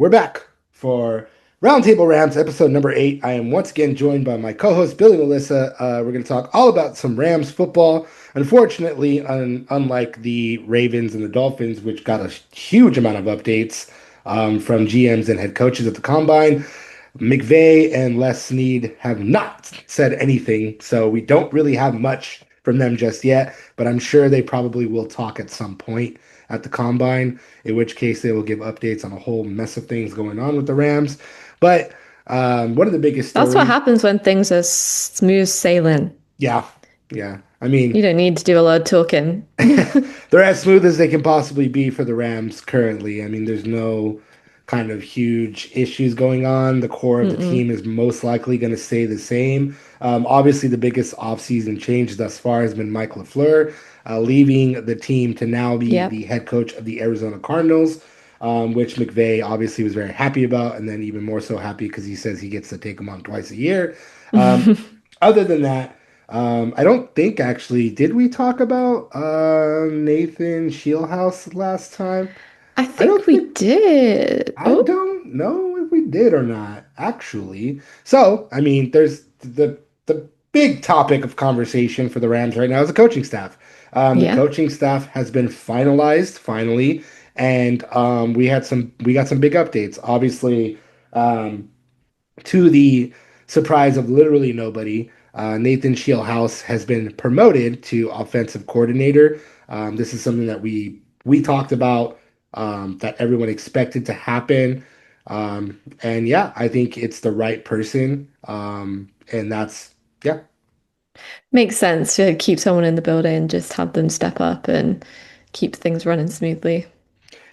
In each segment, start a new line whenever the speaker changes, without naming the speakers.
We're back for Roundtable Rams, episode number 8. I am once again joined by my co-host, Billie Melissa. We're going to talk all about some Rams football. Unfortunately, unlike the Ravens and the Dolphins, which got a huge amount of updates from GMs and head coaches at the Combine, McVay and Les Snead have not said anything, so we don't really have much from them just yet, but I'm sure they probably will talk at some point at the Combine, in which case they will give updates on a whole mess of things going on with the Rams. But one of the biggest
That's what
stories,
happens when things are smooth sailing.
yeah, yeah. I mean,
You don't need to do a lot of talking.
they're as smooth as they can possibly be for the Rams currently. I mean, there's no kind of huge issues going on. The core of the
Mm-mm.
team is most likely going to stay the same. Obviously, the biggest offseason change thus far has been Mike LaFleur leaving the team to now be
Yep.
the head coach of the Arizona Cardinals, which McVay obviously was very happy about, and then even more so happy because he says he gets to take him on twice a year. Um, Other than that, I don't think actually, did we talk about Nathan Shieldhouse last time?
I
I
think
don't
we
think
did.
I
Oh,
don't know if we did or not, actually. So, I mean, there's the big topic of conversation for the Rams right now is the coaching staff. The
yeah.
coaching staff has been finalized finally, and we got some big updates. Obviously, um, to the surprise of literally nobody, Nathan Shieldhouse has been promoted to offensive coordinator. This is something that we talked about, that everyone expected to happen. And yeah, I think it's the right person. And that's, yeah.
Makes sense to keep someone in the building, just have them step up and keep things running smoothly.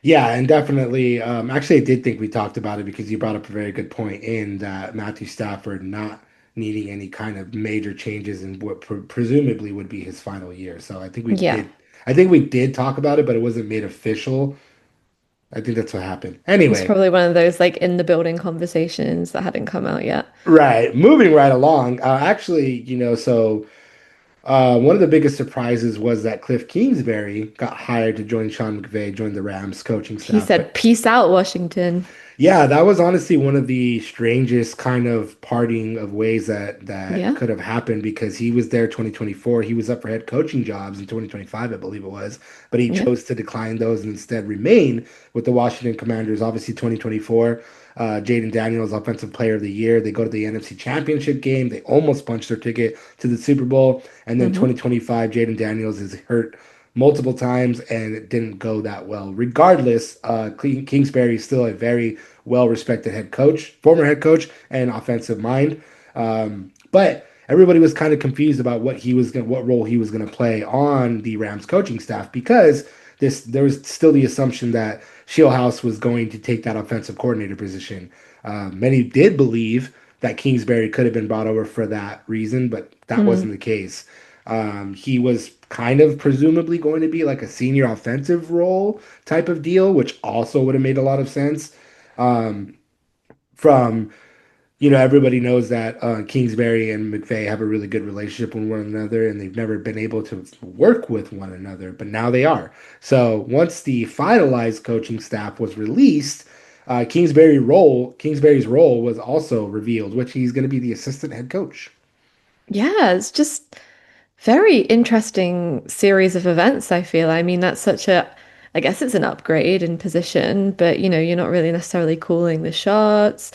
Yeah, and definitely. Actually, I did think we talked about it because you brought up a very good point in that Matthew Stafford not needing any kind of major changes in what presumably would be his final year. So I think we
Yeah.
did. I think we did talk about it, but it wasn't made official. I think that's what happened.
It's
Anyway,
probably one of those like in the building conversations that hadn't come out yet.
right, moving right along. Actually, so one of the biggest surprises was that Kliff Kingsbury got hired to join Sean McVay, join the Rams coaching
He
staff,
said,
but
"Peace out, Washington."
yeah, that was honestly one of the strangest kind of parting of ways that
Yeah.
could have happened because he was there 2024. He was up for head coaching jobs in 2025, I believe it was, but he
Yeah.
chose to decline those and instead remain with the Washington Commanders. Obviously, 2024, Jaden Daniels, Offensive Player of the Year. They go to the NFC Championship game. They almost punched their ticket to the Super Bowl. And then
Hmm.
2025, Jaden Daniels is hurt multiple times and it didn't go that well. Regardless, Kingsbury is still a very well-respected head coach, former head coach, and offensive mind. But everybody was kind of confused about what role he was gonna play on the Rams coaching staff because there was still the assumption that Shieldhouse was going to take that offensive coordinator position. Many did believe that Kingsbury could have been brought over for that reason, but that wasn't the case. He was kind of presumably going to be like a senior offensive role type of deal, which also would have made a lot of sense. Um, from everybody knows that Kingsbury and McVay have a really good relationship with one another, and they've never been able to work with one another, but now they are. So once the finalized coaching staff was released, Kingsbury's role was also revealed, which he's going to be the assistant head coach.
Yeah, it's just very interesting series of events, I feel. I mean, that's such a, I guess it's an upgrade in position, but you're not really necessarily calling the shots.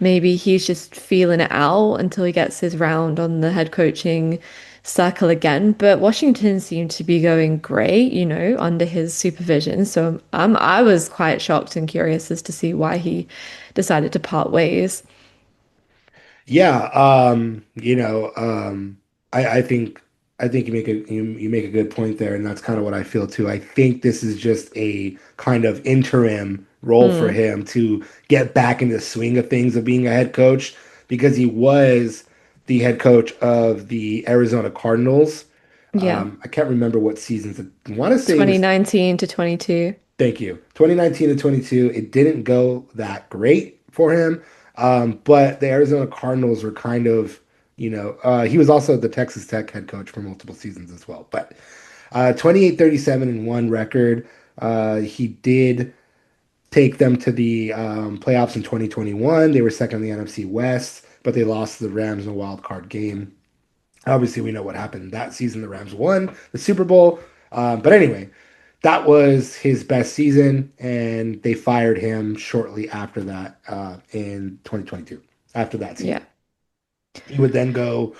Maybe he's just feeling it out until he gets his round on the head coaching circle again. But Washington seemed to be going great, under his supervision. So I was quite shocked and curious as to see why he decided to part ways.
Yeah, I think you make a good point there, and that's kind of what I feel too. I think this is just a kind of interim role for
Mm,
him to get back into the swing of things of being a head coach because he was the head coach of the Arizona Cardinals.
yeah.
I can't remember what seasons. I want to say it was
2019 to 22.
Thank you. 2019 to 22, it didn't go that great for him. But the Arizona Cardinals were kind of, he was also the Texas Tech head coach for multiple seasons as well. But 28-37 and one record. He did take them to the playoffs in 2021. They were second in the NFC West, but they lost to the Rams in a wild card game. Obviously, we know what happened that season. The Rams won the Super Bowl. But anyway, that was his best season, and they fired him shortly after that in 2022, after that season.
Yeah.
He would then go,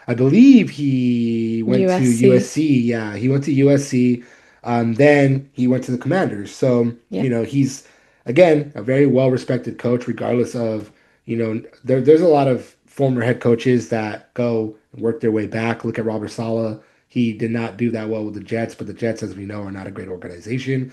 I believe he went to
USC.
USC. Yeah, he went to USC. Then he went to the Commanders. So,
Yeah.
he's, again, a very well-respected coach, regardless of, there's a lot of former head coaches that go and work their way back. Look at Robert Saleh. He did not do that well with the Jets, but the Jets, as we know, are not a great organization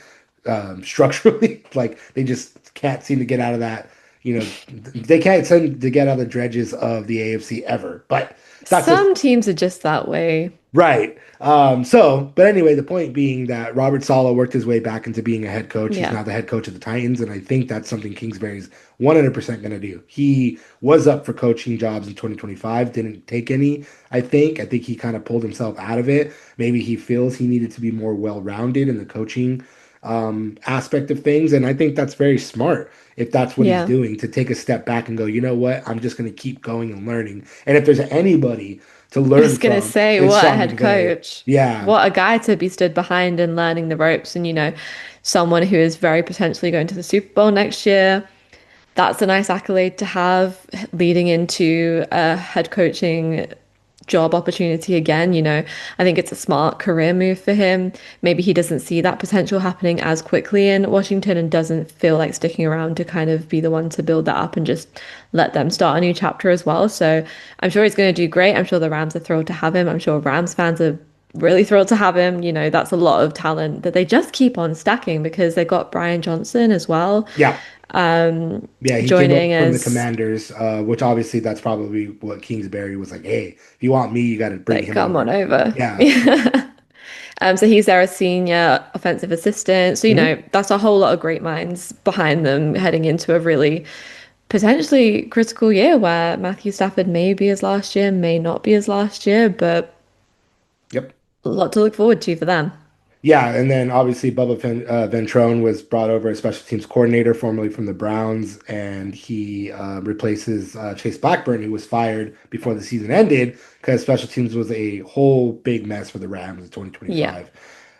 structurally. Like, they just can't seem to get out of that. They can't seem to get out of the dredges of the AFC ever. But that's a
Some teams are just that way.
right. But anyway, the point being that Robert Saleh worked his way back into being a head coach. He's
Yeah.
now the head coach of the Titans, and I think that's something Kingsbury's 100% going to do. He was up for coaching jobs in 2025, didn't take any, I think. I think he kind of pulled himself out of it. Maybe he feels he needed to be more well-rounded in the coaching aspect of things, and I think that's very smart if that's what he's
Yeah.
doing, to take a step back and go, you know what, I'm just going to keep going and learning. And if there's anybody to
I
learn
was gonna
from,
say,
it's
what a
Sean
head
McVay.
coach.
Yeah.
What a guy to be stood behind and learning the ropes. And, someone who is very potentially going to the Super Bowl next year. That's a nice accolade to have leading into a head coaching job opportunity again. I think it's a smart career move for him. Maybe he doesn't see that potential happening as quickly in Washington and doesn't feel like sticking around to kind of be the one to build that up and just let them start a new chapter as well. So I'm sure he's going to do great. I'm sure the Rams are thrilled to have him. I'm sure Rams fans are really thrilled to have him. That's a lot of talent that they just keep on stacking because they got Brian Johnson as well
Yeah. Yeah, he came
joining
up from the
as
Commanders, which obviously that's probably what Kingsbury was like, hey, if you want me, you got to bring
like,
him
come on
over.
over.
Yeah.
So he's there as senior offensive assistant. So,
Mhm.
that's a whole lot of great minds behind them heading into a really potentially critical year where Matthew Stafford may be his last year, may not be his last year, but
Yep.
a lot to look forward to for them.
Yeah, and then obviously Bubba Ventrone was brought over as special teams coordinator, formerly from the Browns, and he replaces Chase Blackburn, who was fired before the season ended because special teams was a whole big mess for the Rams in
Yeah,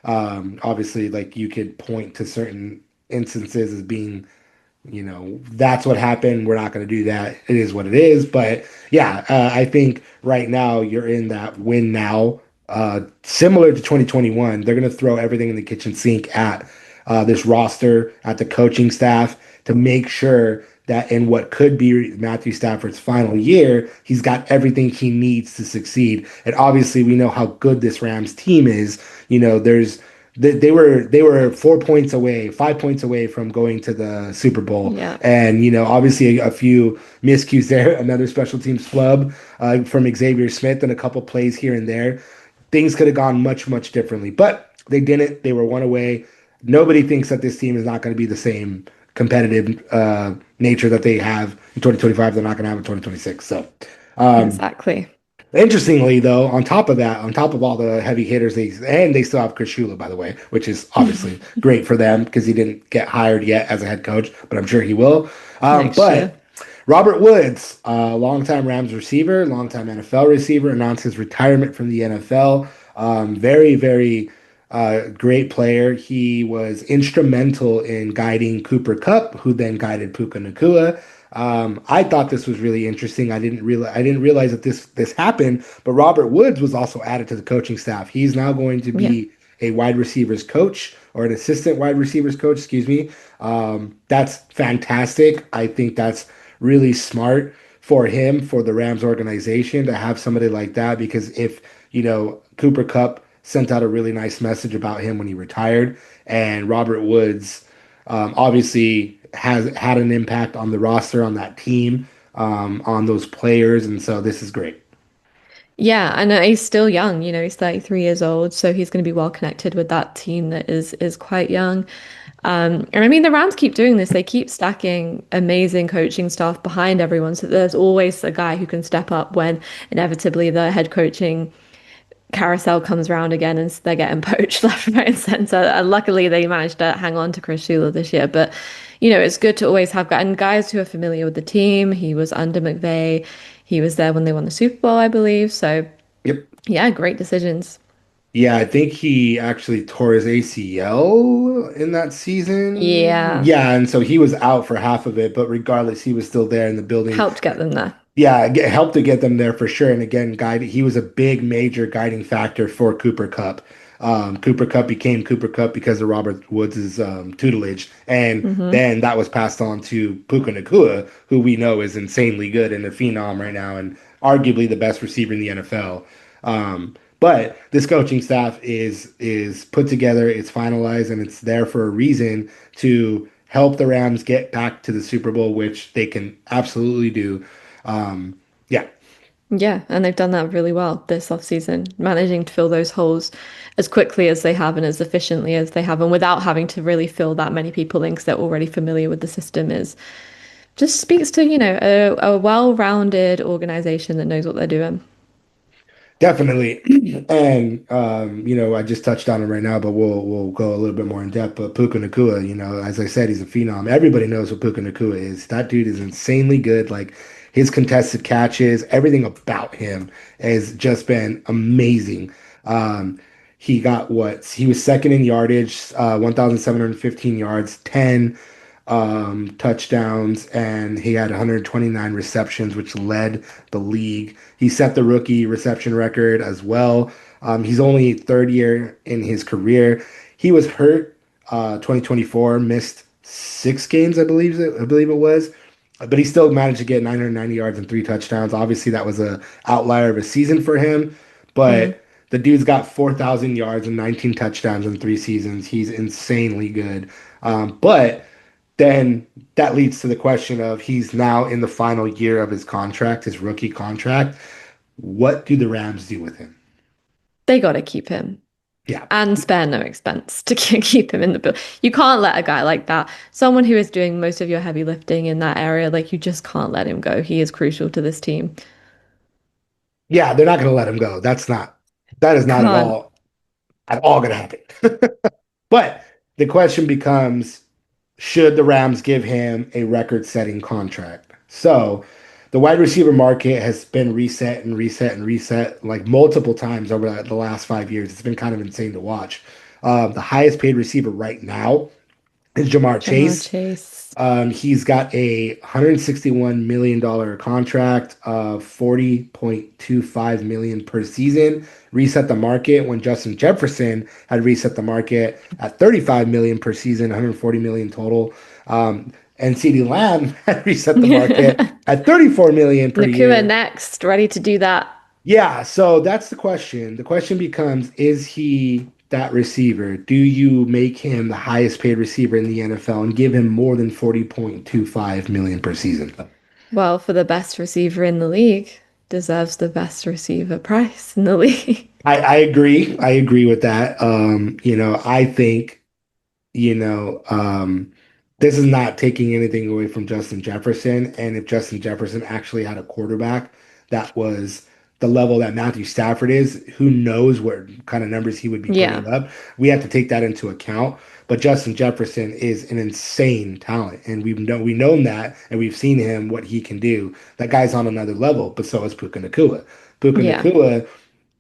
2025. Obviously, like you could point to certain instances as being that's what happened. We're not going to do that. It is what it is. But yeah, I think right now you're in that win now. Similar to 2021, they're going to throw everything in the kitchen sink at this roster, at the coaching staff to make sure that in what could be Matthew Stafford's final year, he's got everything he needs to succeed. And obviously, we know how good this Rams team is. There's they were 4 points away, 5 points away from going to the Super Bowl,
yeah,
and obviously a few miscues there, another special teams flub from Xavier Smith, and a couple plays here and there. Things could have gone much differently, but they didn't. They were one away. Nobody thinks that this team is not going to be the same competitive nature that they have in 2025. They're not going to have in 2026. So. Um,
exactly.
Interestingly, though, on top of that, on top of all the heavy hitters, they still have Chris Shula, by the way, which is obviously great for them because he didn't get hired yet as a head coach, but I'm sure he will.
Next year.
But Robert Woods, longtime Rams receiver, longtime NFL receiver, announced his retirement from the NFL. Very great player. He was instrumental in guiding Cooper Kupp, who then guided Puka Nacua. I thought this was really interesting. I didn't realize that this happened, but Robert Woods was also added to the coaching staff. He's now going to
Yeah.
be a wide receivers coach or an assistant wide receivers coach, excuse me. That's fantastic. I think that's really smart for him, for the Rams organization to have somebody like that, because if, Cooper Kupp sent out a really nice message about him when he retired, and Robert Woods obviously has had an impact on the roster, on that team, on those players, and so this is great.
Yeah, and he's still young, he's 33 years old, so he's going to be well connected with that team that is quite young. And I mean, the Rams keep doing this. They keep stacking amazing coaching staff behind everyone, so there's always a guy who can step up when inevitably the head coaching carousel comes around again and they're getting poached left, right, and center. And luckily, they managed to hang on to Chris Shula this year. But it's good to always have and guys who are familiar with the team. He was under McVay. He was there when they won the Super Bowl, I believe. So,
Yep.
yeah, great decisions.
Yeah, I think he actually tore his ACL in that season.
Yeah,
Yeah, and so he was out for half of it, but regardless, he was still there in the building.
helped get them there.
Yeah, helped to get them there for sure. And again, he was a big major guiding factor for Cooper Cup. Cooper Cup became Cooper Cup because of Robert Woods' tutelage, and
Hmm.
then that was passed on to Puka Nacua, who we know is insanely good and a phenom right now, and arguably the best receiver in the NFL. But this coaching staff is put together, it's finalized, and it's there for a reason to help the Rams get back to the Super Bowl, which they can absolutely do. Yeah,
Yeah, and they've done that really well this offseason, managing to fill those holes as quickly as they have and as efficiently as they have, and without having to really fill that many people in because they're already familiar with the system is just speaks to, a well-rounded organization that knows what they're doing.
definitely. And I just touched on it right now, but we'll go a little bit more in depth. But Puka Nacua, as I said, he's a phenom. Everybody knows what Puka Nacua is. That dude is insanely good. Like his contested catches, everything about him has just been amazing. He got what? He was second in yardage, 1,715 yards, 10 touchdowns, and he had 129 receptions, which led the league. He set the rookie reception record as well. He's only third year in his career. He was hurt 2024, missed 6 games, I believe it was. But he still managed to get 990 yards and 3 touchdowns. Obviously, that was a outlier of a season for him,
Mm.
but the dude's got 4,000 yards and 19 touchdowns in 3 seasons. He's insanely good. But then that leads to the question of he's now in the final year of his contract, his rookie contract. What do the Rams do with him?
They got to keep him
Yeah.
and spare no expense to keep him in the bill. You can't let a guy like that, someone who is doing most of your heavy lifting in that area, like you just can't let him go. He is crucial to this team.
Yeah, they're not going to let him go. That is not
Can't.
at all going to happen. But the question becomes, should the Rams give him a record-setting contract? So the wide receiver market has been reset and reset and reset like multiple times over the last 5 years. It's been kind of insane to watch. The highest paid receiver right now is Jamar
Jamar
Chase.
Chase.
He's got a $161 million contract, 40.25 million per season. Reset the market when Justin Jefferson had reset the market at 35 million per season, 140 million total. And CeeDee Lamb had reset the market at 34 million per
Nakua
year.
next, ready to do that.
Yeah, so that's the question. The question becomes, is he that receiver? Do you make him the highest paid receiver in the NFL and give him more than 40.25 million per season?
Well, for the best receiver in the league, deserves the best receiver price in the league.
I agree. I agree with that. I think you know, this is not taking anything away from Justin Jefferson. And if Justin Jefferson actually had a quarterback that was the level that Matthew Stafford is, who knows what kind of numbers he would be
Yeah,
putting up? We have to take that into account. But Justin Jefferson is an insane talent, and we've known that, and we've seen him what he can do. That guy's on another level, but so is Puka Nacua. Puka
yeah.
Nacua,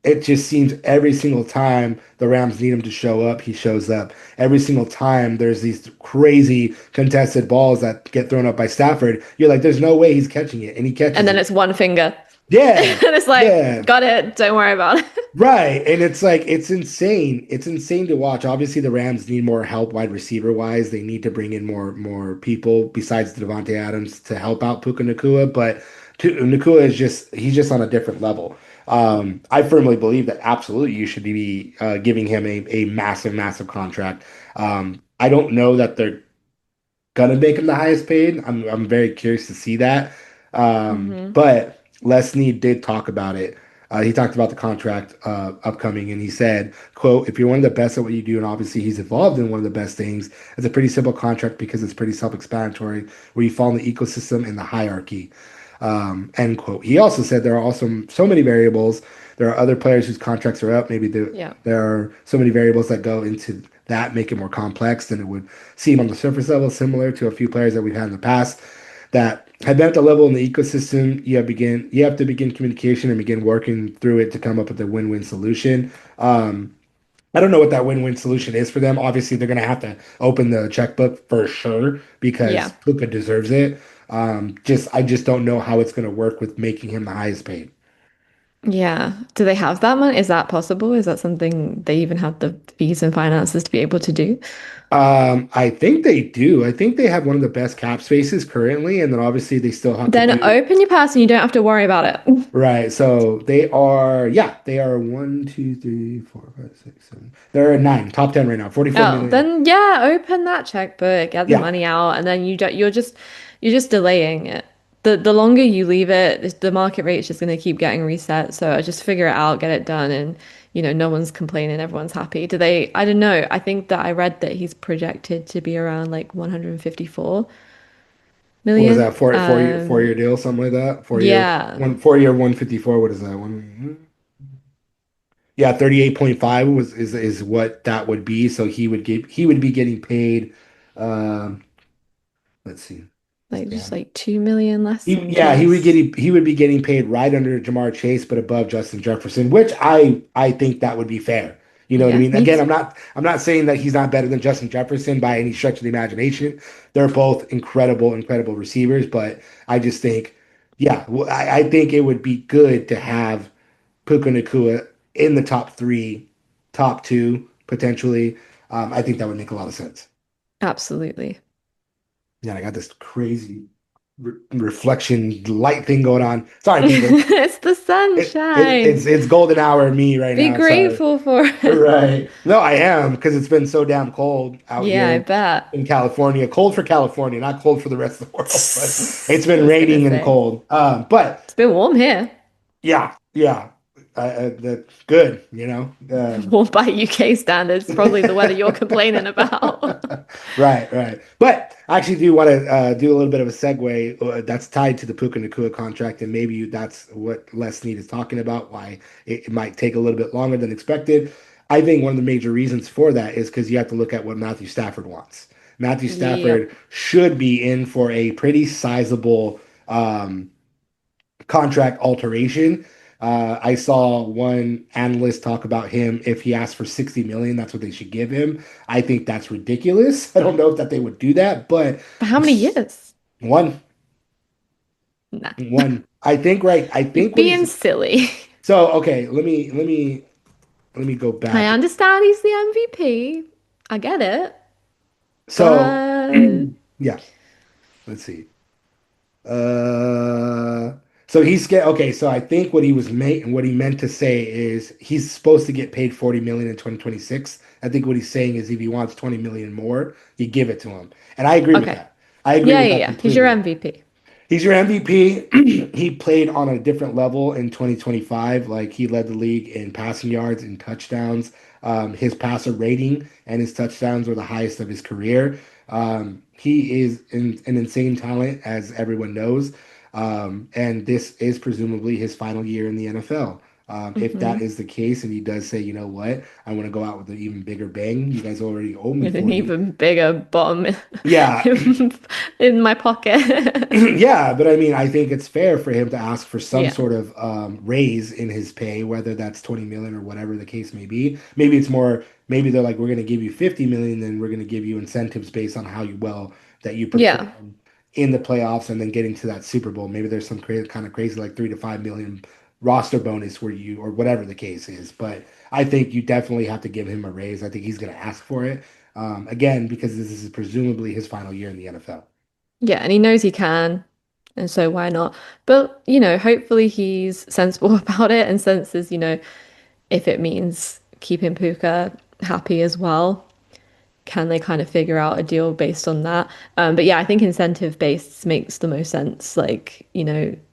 it just seems every single time the Rams need him to show up, he shows up. Every single time there's these crazy contested balls that get thrown up by Stafford, you're like, there's no way he's catching it, and he
And
catches
then
it.
it's one finger.
Yeah,
And it's like,
yeah,
got it, don't worry about it.
right. And it's like it's insane. It's insane to watch. Obviously, the Rams need more help wide receiver wise. They need to bring in more people besides Devontae Adams to help out Puka Nacua. But Nacua is just he's just on a different level. I firmly believe that absolutely you should be giving him a massive, massive contract. I don't know that they're gonna make him the highest paid. I'm very curious to see that.
Hmm.
But Leslie did talk about it. He talked about the contract upcoming, and he said, "quote If you're one of the best at what you do, and obviously he's evolved in one of the best things, it's a pretty simple contract because it's pretty self-explanatory, where you fall in the ecosystem and the hierarchy." End quote. He also said there are also so many variables. There are other players whose contracts are up. Maybe
Yeah.
there are so many variables that go into that, make it more complex than it would seem on the surface level, similar to a few players that we've had in the past that have been at the level in the ecosystem. You have to begin communication and begin working through it to come up with a win-win solution. I don't know what that win-win solution is for them. Obviously, they're going to have to open the checkbook for sure because
Yeah.
Puka deserves it. I just don't know how it's going to work with making him the highest paid.
Yeah. Do they have that money? Is that possible? Is that something they even have the fees and finances to be able to do?
I think they do. I think they have one of the best cap spaces currently, and then obviously they still have to
Then
do
open your purse and you don't have to worry about it.
right. So they are one, two, three, four, five, six, seven. They're nine, top 10 right now, 44
Oh,
million.
then yeah, open that checkbook, get the
Yeah.
money out, and then you're just delaying it. The longer you leave it, the market rate is just going to keep getting reset. So I just figure it out, get it done, and no one's complaining, everyone's happy. Do they? I don't know. I think that I read that he's projected to be around like 154
What was
million.
that? Four year deal, something like that. 4 year,
Yeah,
154. What is that one? Yeah, 38.5 is what that would be. So he would be getting paid. Um, let's see.
like just
Yeah.
like 2 million less than
He
Chase.
he would be getting paid right under Jamar Chase, but above Justin Jefferson, which I think that would be fair. You know what I
Yeah,
mean?
me
Again,
too.
I'm not saying that he's not better than Justin Jefferson by any stretch of the imagination. They're both incredible receivers, but I just think, yeah, I think it would be good to have Puka Nacua in the top three, top two potentially. I think that would make a lot of sense.
Absolutely.
Yeah, I got this crazy reflection light thing going on. Sorry, people.
It's the sunshine.
It's golden hour me right
Be
now. Sorry.
grateful for it.
Right. No, I am because it's been so damn cold out
Yeah, I
here
bet.
in California. Cold for California, not cold for the rest of the world, but it's
I
been
was gonna
raining and
say.
cold. But
It's been warm here.
yeah, yeah, that's good.
Warm by UK standards, probably the weather you're complaining about.
Right. But I actually do want to do a little bit of a segue that's tied to the Puka Nacua contract, and maybe that's what Les Snead is talking about, why it might take a little bit longer than expected. I think one of the major reasons for that is because you have to look at what Matthew Stafford wants. Matthew
Yep.
Stafford should be in for a pretty sizable contract alteration. I saw one analyst talk about him. If he asked for 60 million, that's what they should give him. I think that's ridiculous. I don't know if that they would do that, but
For how many years?
one,
Nah.
one. I think right. I
You're
think what
being
he's
silly.
so okay. Let me go
I
back.
understand he's the MVP. I get it.
So
But
yeah, let's see. Uh, so he's get okay. So I think what he meant to say is he's supposed to get paid 40 million in 2026. I think what he's saying is if he wants 20 million more, you give it to him. And I agree with
okay.
that. I agree
Yeah,
with
yeah,
that
yeah. He's your
completely.
MVP.
He's your MVP. He played on a different level in 2025. Like he led the league in passing yards and touchdowns. His passer rating and his touchdowns were the highest of his career. He is an insane talent, as everyone knows. And this is presumably his final year in the NFL. If that
Hmm.
is the case, and he does say, you know what, I want to go out with an even bigger bang. You guys already owe me
With an
40.
even bigger bomb
Yeah,
in my pocket.
yeah, but I mean, I think it's fair for him to ask for some
Yeah.
sort of raise in his pay, whether that's 20 million or whatever the case may be. Maybe it's more, maybe they're like, we're going to give you 50 million, then we're going to give you incentives based on how you well that you
Yeah.
perform in the playoffs and then getting to that Super Bowl. Maybe there's some crazy kind of crazy like 3 to 5 million roster bonus where you or whatever the case is. But I think you definitely have to give him a raise. I think he's going to ask for it. Again, because this is presumably his final year in the NFL.
Yeah, and he knows he can, and so why not? But, hopefully he's sensible about it and senses, if it means keeping Puka happy as well, can they kind of figure out a deal based on that? But yeah, I think incentive based makes the most sense. Like,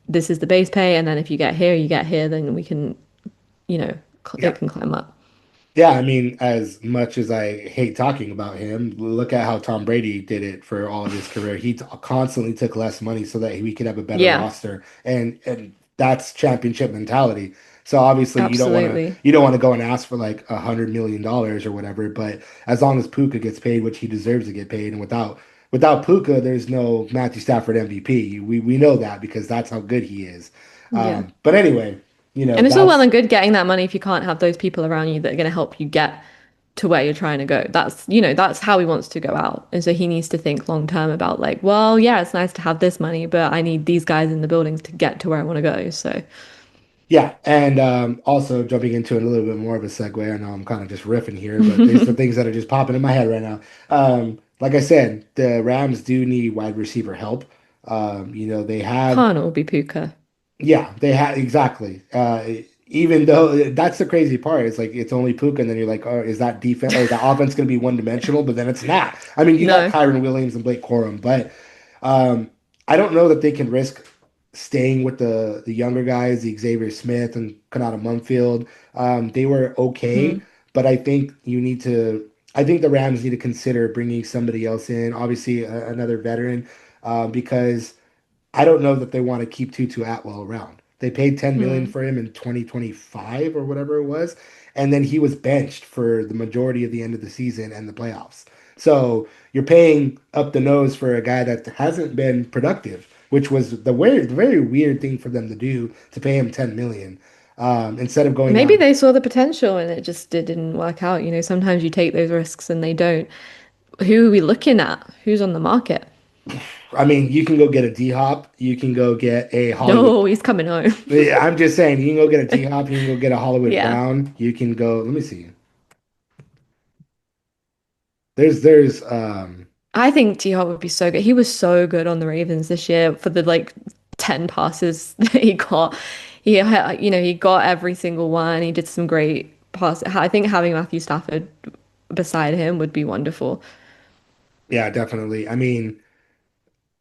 this is the base pay, and then if you get here, then we can, you know, it
Yeah.
can climb up.
Yeah, I mean, as much as I hate talking about him, look at how Tom Brady did it for all of his career. Constantly took less money so that we could have a better
Yeah,
roster, and that's championship mentality. So obviously,
absolutely.
you don't want to go and ask for like $100 million or whatever. But as long as Puka gets paid, which he deserves to get paid, and without Puka, there's no Matthew Stafford MVP. We know that because that's how good he is.
Yeah.
But anyway,
And it's all well
that's
and good getting that money if you can't have those people around you that are going to help you get to where you're trying to go. That's how he wants to go out. And so he needs to think long term about like, well, yeah, it's nice to have this money, but I need these guys in the buildings to get to where I want to go. So,
Yeah, and also jumping into it a little bit more of a segue. I know I'm kind of just riffing here, but these are the things that are just popping in my head right now. Like I said, the Rams do need wide receiver help. They have,
can't all be Puka.
yeah, they have exactly. Even though that's the crazy part, it's like it's only Puka, and then you're like, oh, is that defense or is that offense going to be one dimensional? But then it's not. I mean, you got
No.
Kyron Williams and Blake Corum, but I don't know that they can risk staying with the younger guys, the Xavier Smith and Kanata Mumfield. They were okay,
Hmm.
but I think you need to. I think the Rams need to consider bringing somebody else in, obviously another veteran, because I don't know that they want to keep Tutu Atwell around. They paid 10 million
Hmm.
for him in 2025 or whatever it was, and then he was benched for the majority of the end of the season and the playoffs. So you're paying up the nose for a guy that hasn't been productive, which was the very weird thing for them to do to pay him 10 million instead of going
Maybe
out.
they saw the potential and it didn't work out. Sometimes you take those risks and they don't. Who are we looking at? Who's on the market?
I mean, you can go get a D Hop, you can go get a Hollywood.
No, he's coming home.
Yeah, I'm just saying, you can go get a D Hop, you can go get a Hollywood
Yeah.
Brown, you can go. Let me see. There's
I think T-Hop would be so good. He was so good on the Ravens this year for the like 10 passes that he got. He got every single one. He did some great passes. I think having Matthew Stafford beside him would be wonderful.
yeah, definitely. I mean,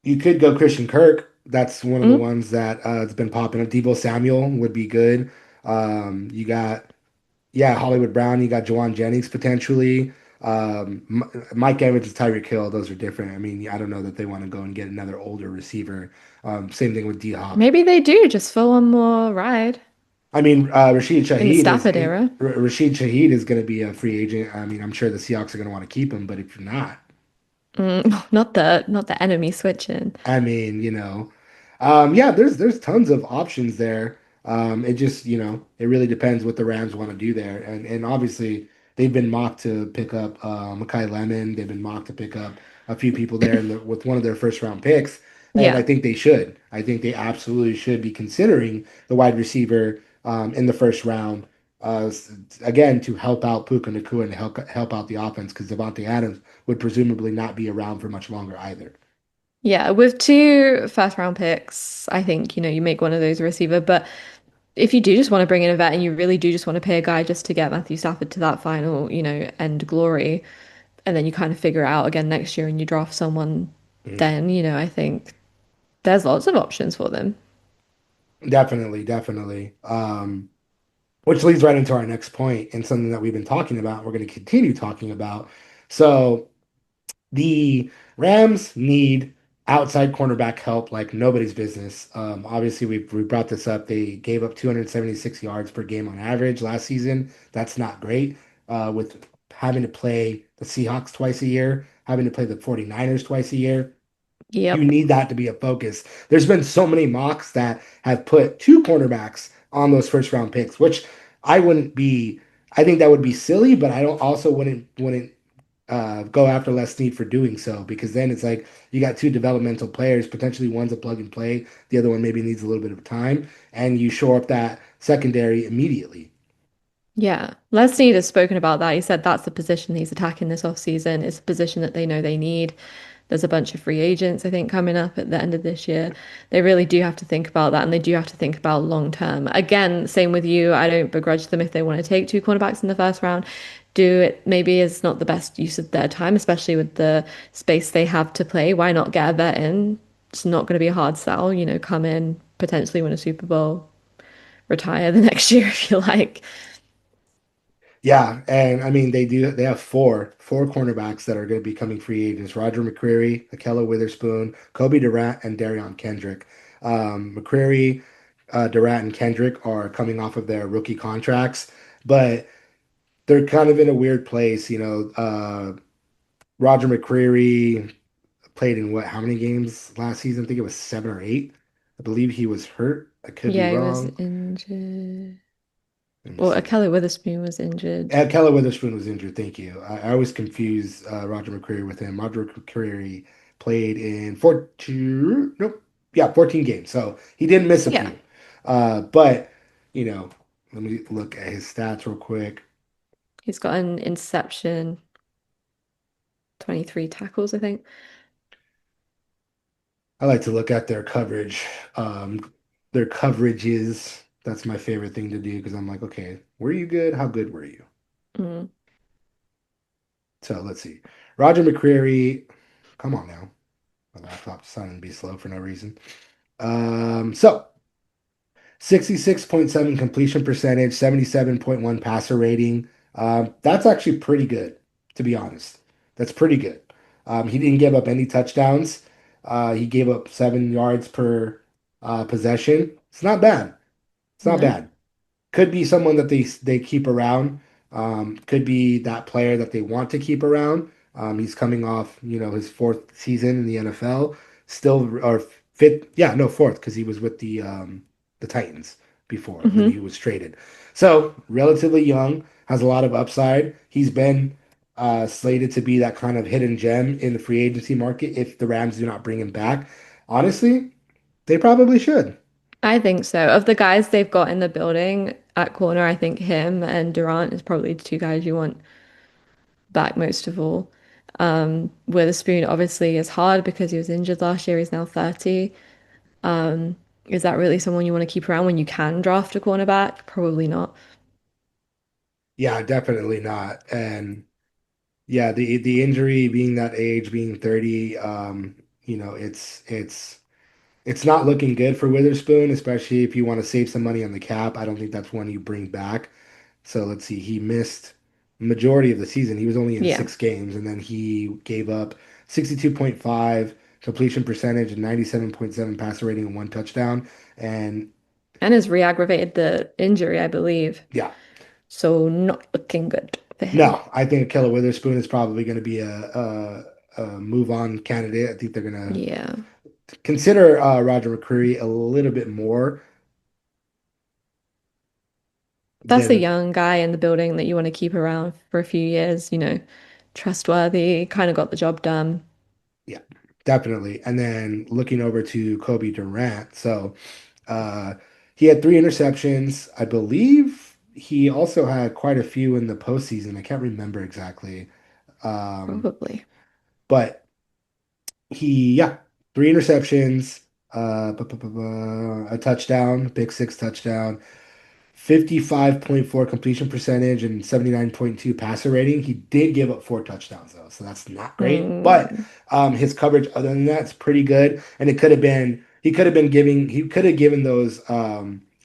you could go Christian Kirk. That's one of the
Mm?
ones that has been popping up. Debo Samuel would be good. You got yeah, Hollywood Brown. You got Jawan Jennings potentially. Mike Evans and Tyreek Hill. Those are different. I mean, I don't know that they want to go and get another older receiver. Same thing with D Hop.
Maybe they do just for one more ride
I mean,
in the Stafford era.
Rashid Shaheed is going to be a free agent. I mean, I'm sure the Seahawks are going to want to keep him, but if you're not,
Not the enemy switching.
I mean, yeah, there's tons of options there. It just, it really depends what the Rams want to do there. And obviously they've been mocked to pick up Makai Lemon. They've been mocked to pick up a few people there with one of their first round picks. And I
Yeah.
think they should. I think they absolutely should be considering the wide receiver in the first round. Again, to help out Puka Nacua and help out the offense because Devontae Adams would presumably not be around for much longer either.
Yeah, with two first round picks, I think, you make one of those a receiver. But if you do just want to bring in a vet and you really do just want to pay a guy just to get Matthew Stafford to that final, end glory, and then you kind of figure it out again next year and you draft someone,
Mhm.
then, I think there's lots of options for them.
Definitely, definitely. Which leads right into our next point and something that we've been talking about. We're going to continue talking about. So the Rams need outside cornerback help like nobody's business. Obviously, we brought this up. They gave up 276 yards per game on average last season. That's not great. With having to play the Seahawks twice a year, having to play the 49ers twice a year. You
Yep.
need that to be a focus. There's been so many mocks that have put two cornerbacks on those first round picks, which I wouldn't be. I think that would be silly, but I don't also wouldn't go after Les Snead for doing so because then it's like you got two developmental players. Potentially one's a plug and play, the other one maybe needs a little bit of time, and you shore up that secondary immediately.
Yeah. Les Snead has spoken about that. He said that's the position he's attacking this offseason. It's a position that they know they need. There's a bunch of free agents, I think, coming up at the end of this year. They really do have to think about that and they do have to think about long term. Again, same with you. I don't begrudge them if they want to take two cornerbacks in the first round. Do it maybe is not the best use of their time, especially with the space they have to play. Why not get a vet in? It's not going to be a hard sell, come in, potentially win a Super Bowl, retire the next year if you like.
Yeah, and I mean they have four cornerbacks that are going to be coming free agents: Roger McCreary, Ahkello Witherspoon, Kobe Durant, and Darion Kendrick. McCreary, Durant, and Kendrick are coming off of their rookie contracts, but they're kind of in a weird place. Roger McCreary played in what? How many games last season? I think it was seven or eight. I believe he was hurt. I could be
Yeah, he was
wrong.
injured.
Let me
Or
see.
Kelly Witherspoon was injured.
Keller Witherspoon was injured. Thank you. I always confuse Roger McCreary with him. Roger McCreary played in 14, nope, yeah, 14 games. So he did miss a
Yeah,
few. But, you know, let me look at his stats real quick.
he's got an interception, 23 tackles, I think.
I like to look at their coverage, their coverages. That's my favorite thing to do because I'm like, okay, were you good? How good were you?
Mm.
So let's see. Roger McCreary, come on now. My laptop decided to be slow for no reason. So 66.7 completion percentage, 77.1 passer rating. That's actually pretty good, to be honest. That's pretty good. He didn't give up any touchdowns. He gave up 7 yards per possession. It's not bad. It's not
No.
bad. Could be someone that they keep around. Could be that player that they want to keep around. He's coming off, his fourth season in the NFL. Still, or fifth, yeah, no, fourth, because he was with the Titans before, and then he
Hmm.
was traded. So relatively young, has a lot of upside. He's been slated to be that kind of hidden gem in the free agency market if the Rams do not bring him back. Honestly, they probably should.
I think so. Of the guys they've got in the building at corner, I think him and Durant is probably the two guys you want back most of all. Witherspoon obviously is hard because he was injured last year. He's now 30. Is that really someone you want to keep around when you can draft a cornerback? Probably not.
Yeah, definitely not. And yeah, the injury being that age, being 30, it's not looking good for Witherspoon, especially if you want to save some money on the cap. I don't think that's one you bring back. So let's see, he missed majority of the season. He was only in
Yeah.
6 games, and then he gave up 62.5 completion percentage and 97.7 passer rating and one touchdown. And
And has re-aggravated the injury, I believe.
yeah,
So not looking good for him.
no, I think Keller Witherspoon is probably going to be a move on candidate. I think they're going to
Yeah.
consider Roger McCreary a little bit more
That's a
than,
young guy in the building that you want to keep around for a few years, trustworthy, kind of got the job done.
yeah, definitely. And then looking over to Kobe Durant. So uh, he had 3 interceptions. I believe he also had quite a few in the postseason. I can't remember exactly. Um,
Probably.
but yeah, 3 interceptions, a touchdown, big six touchdown. 55.4 completion percentage and 79.2 passer rating. He did give up 4 touchdowns though, so that's not great. But
Mm,
his coverage other than that is pretty good. And it could have been he could have given those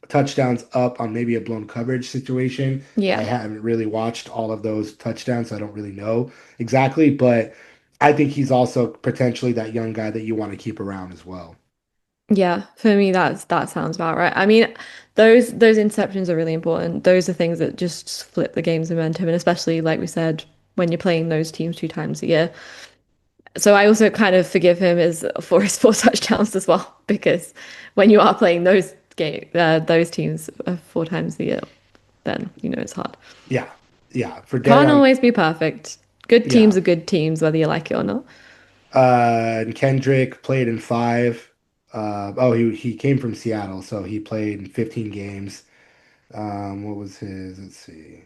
touchdowns up on maybe a blown coverage situation. I
yeah.
haven't really watched all of those touchdowns, so I don't really know exactly, but I think he's also potentially that young guy that you want to keep around as well.
Yeah. For me, that sounds about right. I mean, those interceptions are really important. Those are things that just flip the game's momentum, and especially like we said, when you're playing those teams 2 times a year. So I also kind of forgive him for his four touchdowns as well, because when you are playing those teams 4 times a year, then it's hard.
Yeah. Yeah. For
Can't
Darion,
always be perfect. Good teams
yeah.
are good teams, whether you like it or not.
And Kendrick played in five. He came from Seattle, so he played in 15 games. What was his? Let's see,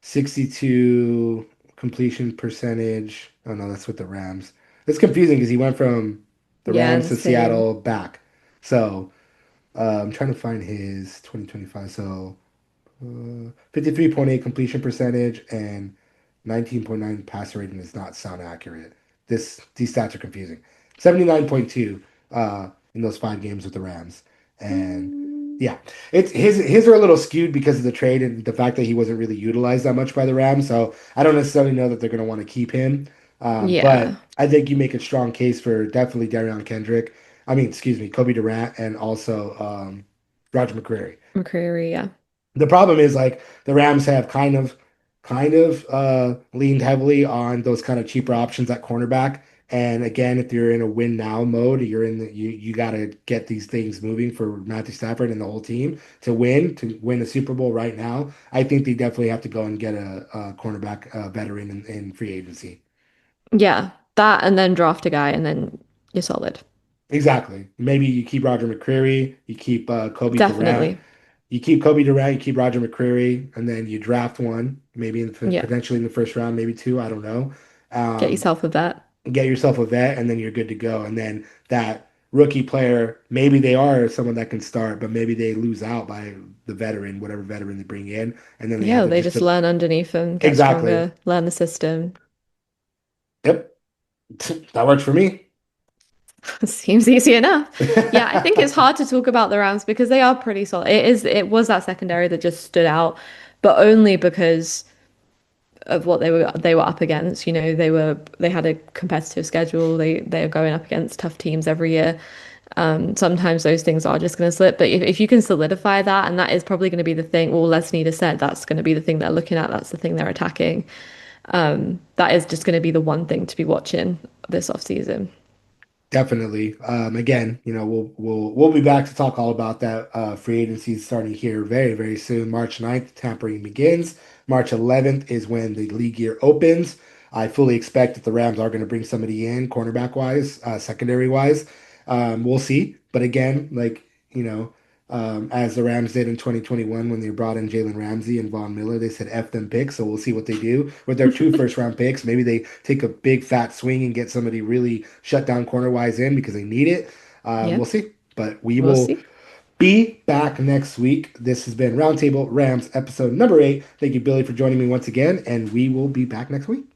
62 completion percentage. Oh no, that's with the Rams. It's confusing because he went from the
Yeah,
Rams
and
to
same.
Seattle back. So I'm trying to find his 2025. So 53.8 completion percentage and 19.9 passer rating does not sound accurate. These stats are confusing. 79.2 in those 5 games with the Rams. And Yeah, it's his are a little skewed because of the trade and the fact that he wasn't really utilized that much by the Rams. So I don't necessarily know that they're going to want to keep him.
Yeah,
But I think you make a strong case for definitely Darion Kendrick. I mean, excuse me, Kobe Durant and also Roger McCreary.
McCreary, yeah.
The problem is like the Rams have kind of leaned heavily on those kind of cheaper options at cornerback. And again, if you're in a win now mode, you got to get these things moving for Matthew Stafford and the whole team to win a Super Bowl right now. I think they definitely have to go and get a cornerback veteran in free agency.
Yeah, that and then draft a guy and then you're solid.
Exactly. Maybe you keep Roger McCreary, you keep Kobe Durant.
Definitely.
You keep Kobe Durant, you keep Roger McCreary, and then you draft one, maybe
Yeah.
potentially in the first round, maybe two, I don't know.
Get
Um,
yourself a vet.
get yourself a vet, and then you're good to go. And then that rookie player, maybe they are someone that can start, but maybe they lose out by the veteran, whatever veteran they bring in, and then they have
Yeah,
to
they
just
just learn underneath them, get
exactly.
stronger, learn the system.
Yep, that works for me.
Seems easy enough. Yeah, I think it's hard to talk about the Rams because they are pretty solid. It was that secondary that just stood out, but only because of what they were up against. You know, they had a competitive schedule. They are going up against tough teams every year. Sometimes those things are just going to slip, but if you can solidify that, and that is probably going to be the thing, well, Les Snead said that's going to be the thing they're looking at, that's the thing they're attacking. That is just going to be the one thing to be watching this offseason.
Definitely. Again, we'll be back to talk all about that. Free agency is starting here very, very soon. March 9th, tampering begins. March 11th is when the league year opens. I fully expect that the Rams are going to bring somebody in, cornerback wise, secondary wise. We'll see. But again, as the Rams did in 2021 when they brought in Jalen Ramsey and Von Miller, they said F them picks. So we'll see what they do with their two first round picks. Maybe they take a big fat swing and get somebody really shut down corner wise in because they need it.
Yeah,
We'll see. But we
we'll
will
see.
be back next week. This has been Roundtable Rams episode number 8. Thank you, Billy, for joining me once again, and we will be back next week.